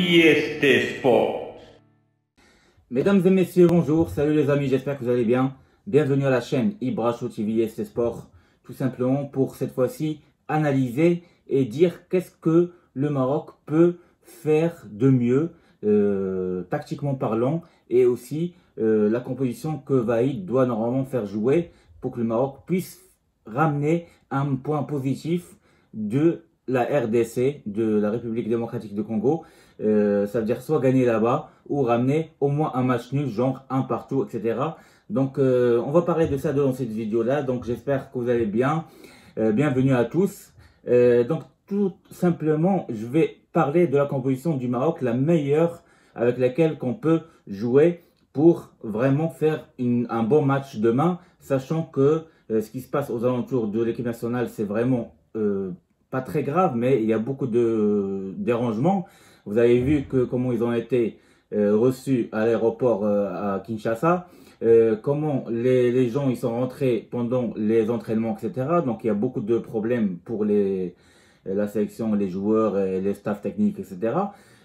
TV Sport. Mesdames et messieurs, bonjour, salut les amis, j'espère que vous allez bien. Bienvenue à la chaîne Ibra Show TV Sport, tout simplement pour cette fois-ci analyser et dire qu'est-ce que le Maroc peut faire de mieux, tactiquement parlant, et aussi la composition que Vaïd doit normalement faire jouer pour que le Maroc puisse ramener un point positif de la RDC, de la République démocratique du Congo. Ça veut dire soit gagner là-bas ou ramener au moins un match nul, genre un partout, etc. Donc on va parler de ça dans cette vidéo-là. Donc j'espère que vous allez bien. Bienvenue à tous. Donc tout simplement, je vais parler de la composition du Maroc, la meilleure avec laquelle qu'on peut jouer pour vraiment faire un bon match demain, sachant que ce qui se passe aux alentours de l'équipe nationale, c'est vraiment pas très grave, mais il y a beaucoup de dérangements. Vous avez vu comment ils ont été reçus à l'aéroport à Kinshasa, comment les gens ils sont rentrés pendant les entraînements, etc. Donc il y a beaucoup de problèmes pour la sélection, les joueurs, et les staffs techniques, etc.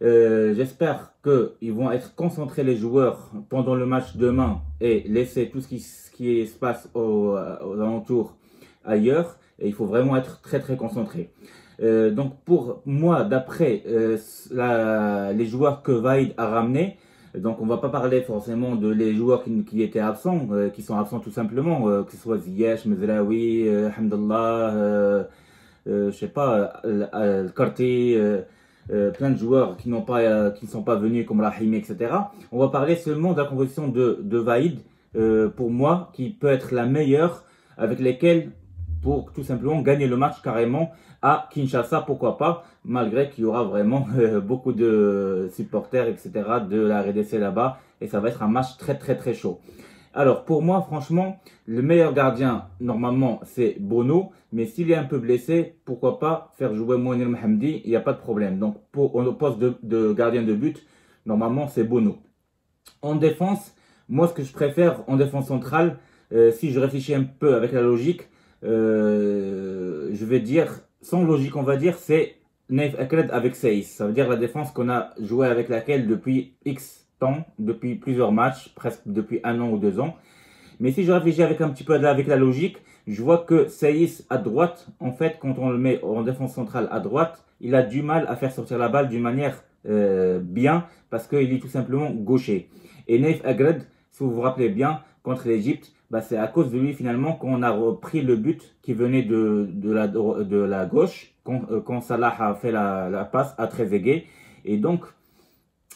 J'espère qu'ils vont être concentrés, les joueurs, pendant le match demain et laisser tout ce qui se passe aux alentours ailleurs. Et il faut vraiment être très très concentré. Donc pour moi, d'après les joueurs que Vaïd a ramenés, donc on va pas parler forcément de les joueurs qui étaient absents, qui sont absents tout simplement, que ce soit Ziyech, Mezraoui, Hamdallah, je sais pas, Karti, plein de joueurs qui ne sont pas venus comme Rahimi, etc. On va parler seulement de la composition de Vaïd, pour moi, qui peut être la meilleure, avec lesquelles pour tout simplement gagner le match carrément à Kinshasa, pourquoi pas, malgré qu'il y aura vraiment beaucoup de supporters, etc. de la RDC là-bas, et ça va être un match très très très chaud. Alors pour moi, franchement, le meilleur gardien, normalement, c'est Bono, mais s'il est un peu blessé, pourquoi pas faire jouer Mounir Mohamdi, il n'y a pas de problème. Donc au poste de gardien de but, normalement, c'est Bono. En défense, moi ce que je préfère en défense centrale, si je réfléchis un peu avec la logique, je vais dire, sans logique on va dire, c'est Naïf Akrad avec Saïs. Ça veut dire la défense qu'on a joué avec laquelle depuis X temps, depuis plusieurs matchs, presque depuis 1 an ou 2 ans. Mais si je réfléchis avec un petit peu avec la logique, je vois que Saïs à droite, en fait, quand on le met en défense centrale à droite, il a du mal à faire sortir la balle d'une manière bien, parce qu'il est tout simplement gaucher. Et Naïf Akrad, si vous vous rappelez bien, contre l'Égypte, bah c'est à cause de lui finalement qu'on a repris le but qui venait de la gauche, quand Salah a fait la passe à Trezeguet. Et donc,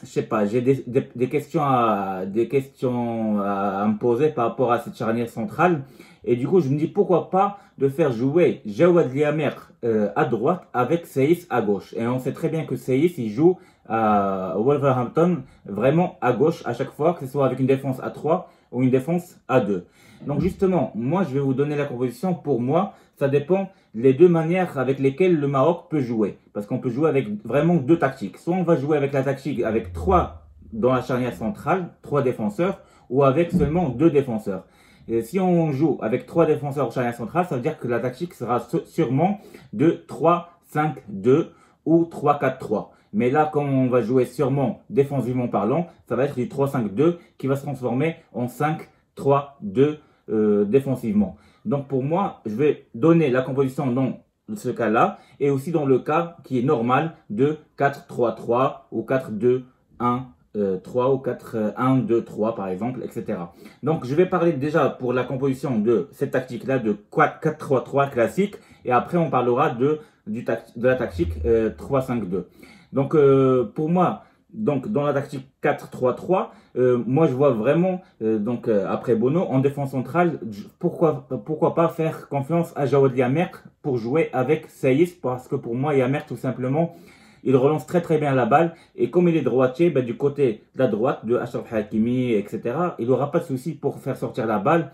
je sais pas, j'ai des questions à me poser par rapport à cette charnière centrale. Et du coup, je me dis pourquoi pas de faire jouer Jawad Liamer à droite avec Saïs à gauche. Et on sait très bien que Saïs, il joue à Wolverhampton vraiment à gauche à chaque fois, que ce soit avec une défense à 3 ou une défense à 2. Donc justement, moi je vais vous donner la composition. Pour moi, ça dépend les deux manières avec lesquelles le Maroc peut jouer. Parce qu'on peut jouer avec vraiment deux tactiques. Soit on va jouer avec la tactique avec 3 dans la charnière centrale, 3 défenseurs, ou avec seulement 2 défenseurs. Et si on joue avec 3 défenseurs en charnière centrale, ça veut dire que la tactique sera sûrement de 3-5-2 ou 3-4-3. Mais là, comme on va jouer sûrement défensivement parlant, ça va être du 3-5-2 qui va se transformer en 5-3-2 défensivement. Donc pour moi, je vais donner la composition dans ce cas-là et aussi dans le cas qui est normal de 4-3-3 ou 4-2-1-3 ou 4-1-2-3 par exemple, etc. Donc je vais parler déjà pour la composition de cette tactique-là de 4-3-3 classique et après on parlera de la tactique 3-5-2. Donc pour moi, donc dans la tactique 4-3-3, moi je vois vraiment après Bono en défense centrale, pourquoi pas faire confiance à Jawad Liamer pour jouer avec Saïs, parce que pour moi Liamer tout simplement il relance très très bien la balle et comme il est droitier, ben, du côté de la droite de Achraf Hakimi, etc., il n'aura pas de souci pour faire sortir la balle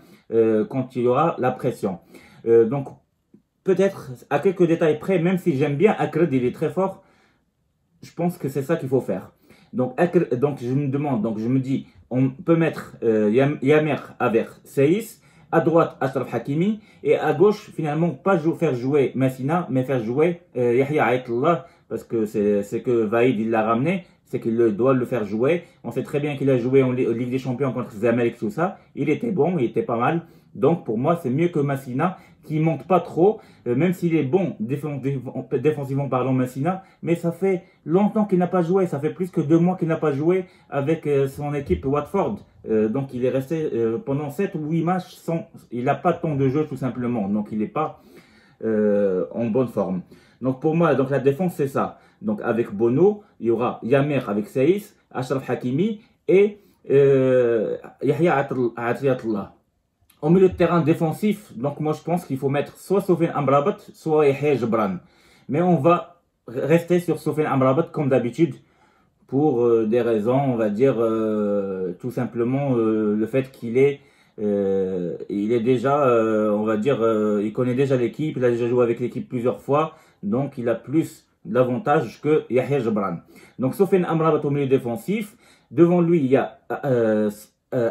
quand il y aura la pression. Donc peut-être à quelques détails près, même si j'aime bien Akrad, il est très fort, je pense que c'est ça qu'il faut faire. Donc je me demande, donc je me dis, on peut mettre Liamer avec Saïs, à droite Achraf Hakimi, et à gauche finalement pas faire jouer Massina, mais faire jouer Yahya Aïtallah parce que c'est que Vaïd il l'a ramené, c'est qu'il doit le faire jouer. On sait très bien qu'il a joué en Ligue des Champions contre Zamalek, tout ça. Il était bon, il était pas mal. Donc pour moi, c'est mieux que Massina, qui monte pas trop, même s'il est bon défensivement parlant, Massina, mais ça fait longtemps qu'il n'a pas joué, ça fait plus que 2 mois qu'il n'a pas joué avec son équipe Watford. Donc il est resté pendant 7 ou 8 matchs il n'a pas de temps de jeu tout simplement, donc il n'est pas en bonne forme. Donc pour moi, donc la défense c'est ça. Donc avec Bono, il y aura Yamer avec Saïs, Achraf Hakimi et Yahya Atiyatullah. Au milieu de terrain défensif, donc moi je pense qu'il faut mettre soit Sofiane Amrabat, soit Yahya Gebran. Mais on va rester sur Sofiane Amrabat comme d'habitude pour des raisons, on va dire tout simplement le fait qu'il est déjà, on va dire, il connaît déjà l'équipe, il a déjà joué avec l'équipe plusieurs fois, donc il a plus d'avantages que Yahya Gebran. Donc Sofiane Amrabat au milieu défensif, devant lui il y a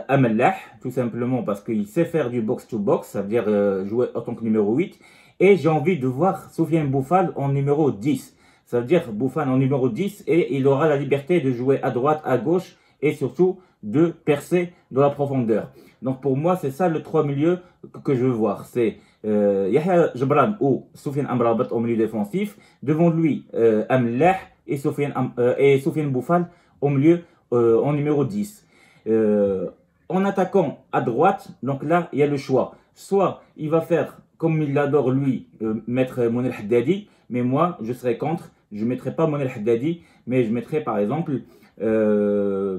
Amellah, tout simplement parce qu'il sait faire du box-to-box, ça veut dire jouer en tant que numéro 8. Et j'ai envie de voir Soufiane Boufal en numéro 10. Ça veut dire Boufal en numéro 10 et il aura la liberté de jouer à droite, à gauche et surtout de percer dans la profondeur. Donc pour moi, c'est ça le 3 milieux que je veux voir. C'est Yahya Gebran ou Soufiane Amrabat au milieu défensif. Devant lui, Amellah et Soufiane Boufal au milieu en numéro 10. En attaquant à droite, donc là, il y a le choix. Soit il va faire, comme il adore lui, mettre Mounir Haddadi, mais moi, je serais contre. Je ne mettrai pas Mounir Haddadi, mais je mettrai par exemple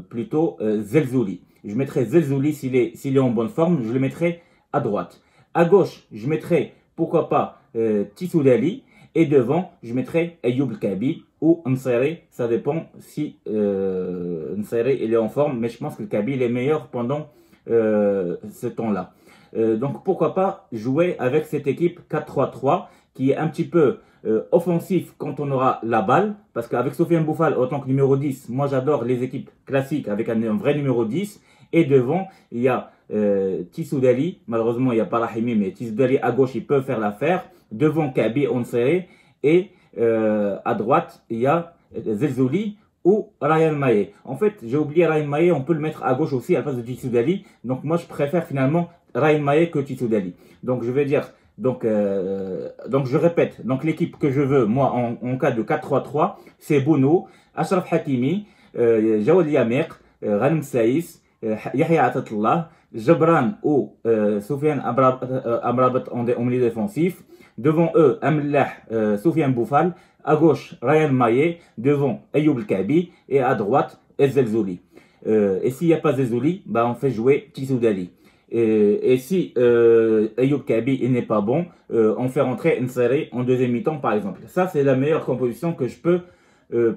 plutôt Zelzouli. Je mettrai Zelzouli s'il est en bonne forme, je le mettrai à droite. À gauche, je mettrai, pourquoi pas, Tissoudali. Et devant, je mettrai Ayoub Kabi ou Msere. Ça dépend si Msere il est en forme. Mais je pense que le Kabi il est meilleur pendant ce temps-là. Donc pourquoi pas jouer avec cette équipe 4-3-3 qui est un petit peu offensif quand on aura la balle. Parce qu'avec Sofiane Boufal en tant que numéro 10, moi j'adore les équipes classiques avec un vrai numéro 10. Et devant, il y a Tissoudali. Malheureusement, il n'y a pas Rahimi, mais Tissoudali à gauche, il peut faire l'affaire. Devant Kabi, Onsere. Et à droite, il y a Zelzouli ou Ryan Maye. En fait, j'ai oublié Ryan Maye, on peut le mettre à gauche aussi à la place de Tissoudali. Donc moi, je préfère finalement Ryan Maye que Tissoudali. Donc je vais dire, donc je répète, donc l'équipe que je veux, moi, en cas de 4-3-3, c'est Bono, Achraf Hakimi, Jawad Yamer, Ghanem Saïs, Yahya Atiyatullah, Gebran ou Soufiane Amrabat en milieu défensif. Devant eux, Amellah, Soufiane Boufal. À gauche, Ryan Maye. Devant, Ayoub Kabi. Et à droite, Zelzouli. Et s'il n'y a pas Zelzouli, bah, on fait jouer Tissoudali. Et si Ayoub Kabi n'est pas bon, on fait rentrer Nsere en deuxième mi-temps, par exemple. Ça, c'est la meilleure composition que je peux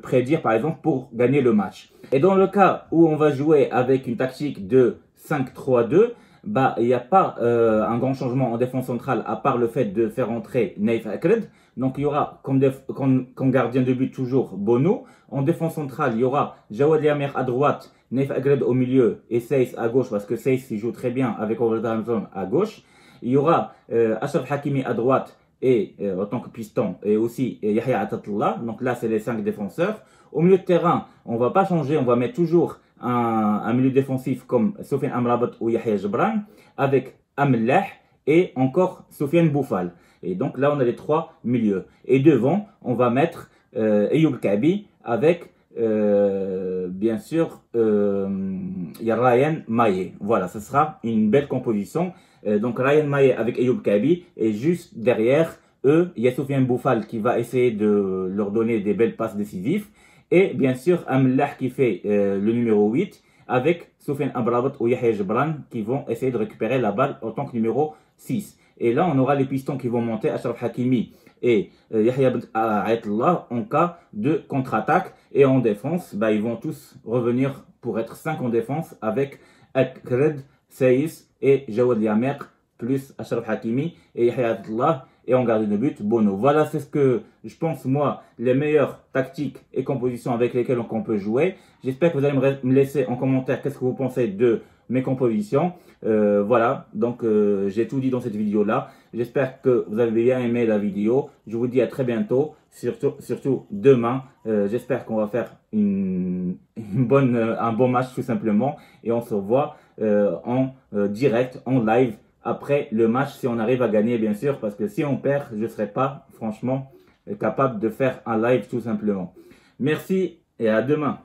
prédire, par exemple, pour gagner le match. Et dans le cas où on va jouer avec une tactique de 5-3-2, bah, il n'y a pas un grand changement en défense centrale à part le fait de faire entrer Naïf Akred. Donc il y aura comme gardien de but toujours Bono. En défense centrale, il y aura Jawad Yamer à droite, Naïf Akred au milieu et Saïs à gauche parce que Saïs il joue très bien avec Wolverhampton à gauche. Il y aura Achraf Hakimi à droite et en tant que piston et aussi Yahya Atiyatullah. Donc là c'est les 5 défenseurs. Au milieu de terrain, on ne va pas changer, on va mettre toujours un milieu défensif comme Sofiane Amrabat ou Yahya Gebran avec Amellah et encore Sofiane Boufal. Et donc là, on a les 3 milieux. Et devant, on va mettre Ayoub Kabi avec, bien sûr, il y a Ryan Maye. Voilà, ce sera une belle composition. Donc Ryan Maye avec Ayoub Kabi et juste derrière eux, il y a Sofiane Boufal qui va essayer de leur donner des belles passes décisives. Et bien sûr, Amellah qui fait le numéro 8 avec Soufiane Amrabat ou Yahya Gebran qui vont essayer de récupérer la balle en tant que numéro 6. Et là, on aura les pistons qui vont monter, Achraf Hakimi et Yahya Atiyatullah en cas de contre-attaque. Et en défense, bah, ils vont tous revenir pour être 5 en défense avec Akred, Saïs et Jawad Yamer plus Achraf Hakimi et Yahya Atiyatullah. Et en gardien de but, Bono. Voilà, c'est ce que je pense, moi, les meilleures tactiques et compositions avec lesquelles on peut jouer. J'espère que vous allez me laisser en commentaire qu'est-ce que vous pensez de mes compositions. Voilà, donc j'ai tout dit dans cette vidéo-là. J'espère que vous avez bien aimé la vidéo. Je vous dis à très bientôt surtout demain. J'espère qu'on va faire un bon match tout simplement. Et on se revoit en direct, en live, après le match, si on arrive à gagner bien sûr. Parce que si on perd, je ne serai pas franchement capable de faire un live tout simplement. Merci et à demain.